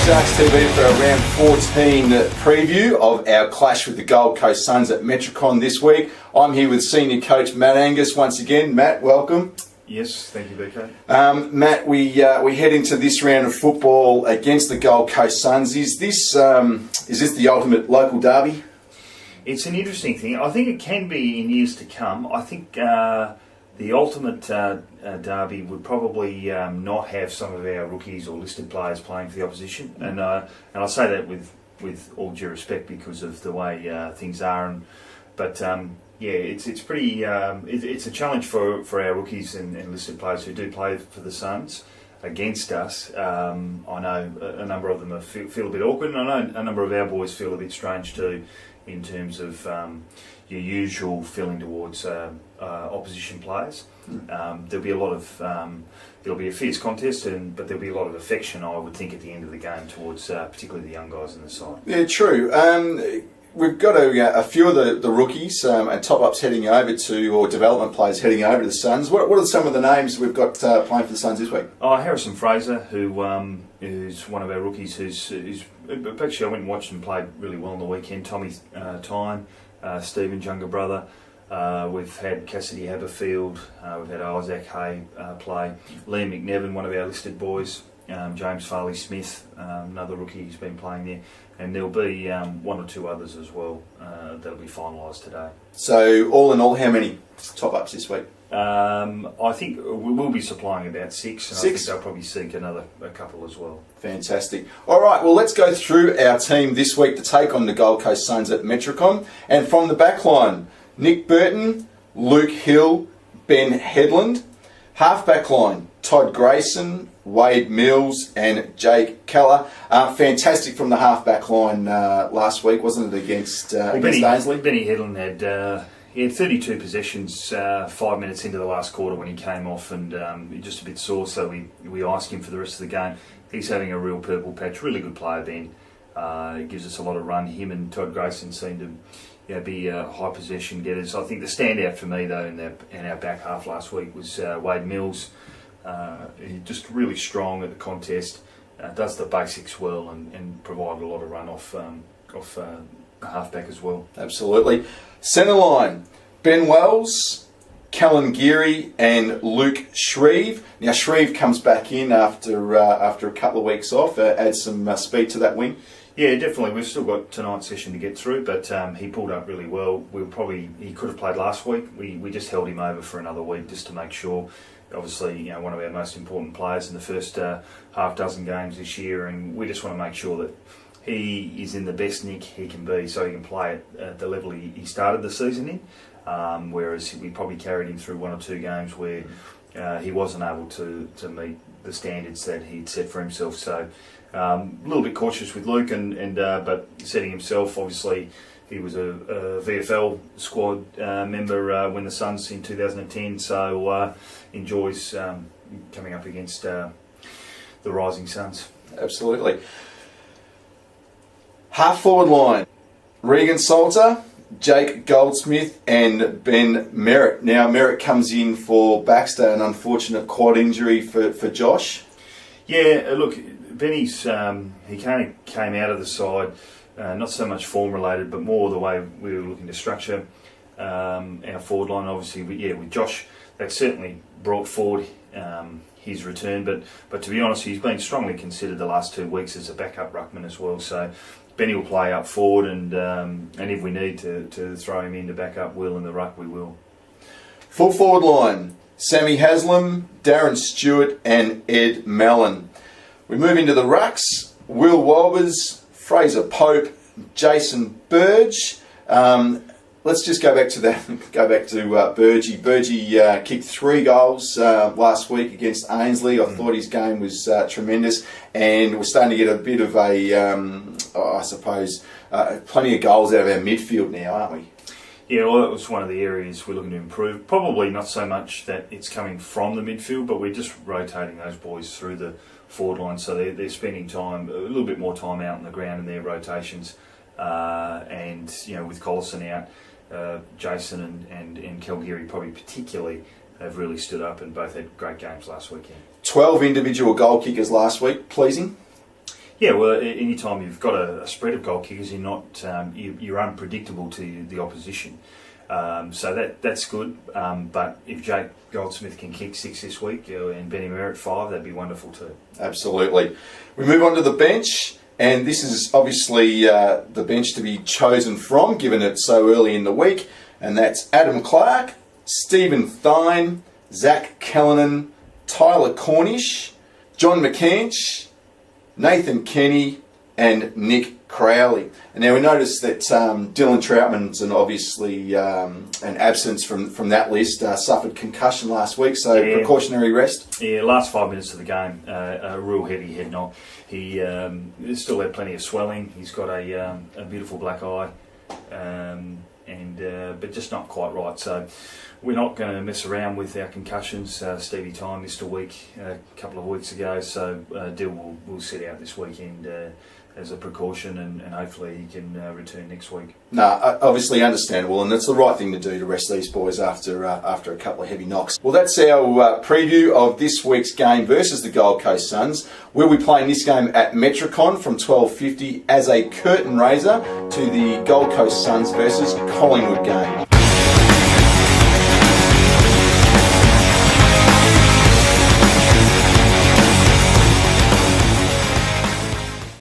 Sharks TV for our round 14 preview of our clash with the Gold Coast Suns at Metricon this week. I'm here with senior coach Matt Angus once again. Matt, welcome. Yes, thank you, BK. Matt, we head into this round of football against the Gold Coast Suns. Is this the ultimate local derby? It's an interesting thing. I think it can be in years to come. I think the ultimate derby would probably not have some of our rookies or listed players playing for the opposition, and I say that with all due respect because of the way things are. It's pretty. It's a challenge for our rookies and listed players who do play for the Suns against us. I know a number of them feel a bit awkward, and I know a number of our boys feel a bit strange too, in terms of your usual feeling towards opposition players. There'll be a lot of it'll be a fierce contest, but there'll be a lot of affection, I would think, at the end of the game towards particularly the young guys in the side. Yeah, true. We've got a few of the rookies and top-ups heading over to, or development players heading over to the Suns. What are some of the names we've got playing for the Suns this week? Harrison Fraser, who's one of our rookies, who's actually I went and watched him play really well on the weekend. Tommy Tyne, Stephen's younger brother. We've had Cassidy Haberfield, we've had Isaac Hay play. Liam McNevin, one of our listed boys. James Farley-Smith, another rookie who's been playing there. And there'll be one or two others as well that'll be finalised today. So all in all, how many top-ups this week? I think we will be supplying about six. And I think they'll probably seek a couple as well. Fantastic. All right, well, let's go through our team this week to take on the Gold Coast Suns at Metricon. And from the back line, Nick Burton, Luke Hill, Ben Headland. Half-back line, Todd Grayson, Wade Mills and Jake Keller. Fantastic from the half-back line last week, wasn't it, against Ainsley? Benny Headland had 32 possessions 5 minutes into the last quarter when he came off, and just a bit sore, so we asked him for the rest of the game. He's having a real purple patch, really good player, Ben. It gives us a lot of run. Him and Todd Grayson seem to be high possession getters. I think the standout for me, though, in our back half last week was Wade Mills. He's just really strong at the contest, does the basics well, and provided a lot of run off the halfback as well. Absolutely. Centre line, Ben Wells, Callan Geary and Luke Shreve. Now Shreve comes back in after a couple of weeks off, adds some speed to that wing. Yeah, definitely. We've still got tonight's session to get through, but he pulled up really well. He could have played last week. We just held him over for another week just to make sure. Obviously, one of our most important players in the first half dozen games this year, and we just want to make sure that he is in the best nick he can be, so he can play at the level he started the season in. Whereas we probably carried him through one or two games where he wasn't able to meet the standards that he'd set for himself. So a little bit cautious with Luke, but setting himself, obviously. He was a VFL squad member when the Suns in 2010, so enjoys coming up against the rising Suns. Absolutely. Half forward line, Regan Salter, Jake Goldsmith and Ben Merritt. Now Merritt comes in for Baxter, an unfortunate quad injury for Josh. Yeah, look, Benny's he kind of came out of the side. Not so much form related, but more the way we were looking to structure our forward line. Obviously, with Josh, that certainly brought forward his return. But to be honest, he's been strongly considered the last 2 weeks as a backup ruckman as well. So Benny will play up forward, and if we need to throw him in to back up Will in the ruck, we will. Full forward line, Sammy Haslam, Darren Stewart and Ed Mallon. We move into the rucks, Will Walbers, Fraser Pope, Jason Burge. Let's just go back to Burgey. Burgey kicked 3 goals last week against Ainsley. I thought his game was tremendous, and we're starting to get a bit of plenty of goals out of our midfield now, aren't we? Yeah, well, that was one of the areas we're looking to improve. Probably not so much that it's coming from the midfield, but we're just rotating those boys through the forward line, so they're spending time, a little bit more time out on the ground in their rotations, and with Collison out, Jason and Calgary probably particularly have really stood up and both had great games last weekend. 12 individual goal kickers last week, pleasing? Yeah, well, anytime you've got a spread of goal kickers, you're not you're unpredictable to the opposition. So that's good. But if Jake Goldsmith can kick 6 this week and Benny Merritt 5, that'd be wonderful too. Absolutely. We move on to the bench, and this is obviously the bench to be chosen from, given it's so early in the week, and that's Adam Clark, Stephen Thine, Zach Callanan, Tyler Cornish, John McCanch, Nathan Kenny, and Nick Crowley. And now we noticed that Dylan Troutman's obviously an absence from that list, suffered concussion last week, so precautionary rest. Yeah, last 5 minutes of the game, a real heavy head knock. He still had plenty of swelling. He's got a beautiful black eye, but just not quite right. So we're not going to mess around with our concussions. Stevie Time missed a couple of weeks ago, so Dill will sit out this weekend as a precaution, and hopefully he can return next week. No, obviously understandable, and it's the right thing to do to rest these boys after a couple of heavy knocks. Well, that's our preview of this week's game versus the Gold Coast Suns. We'll be playing this game at Metricon from 12:50 as a curtain raiser to the Gold Coast Suns versus Collingwood game.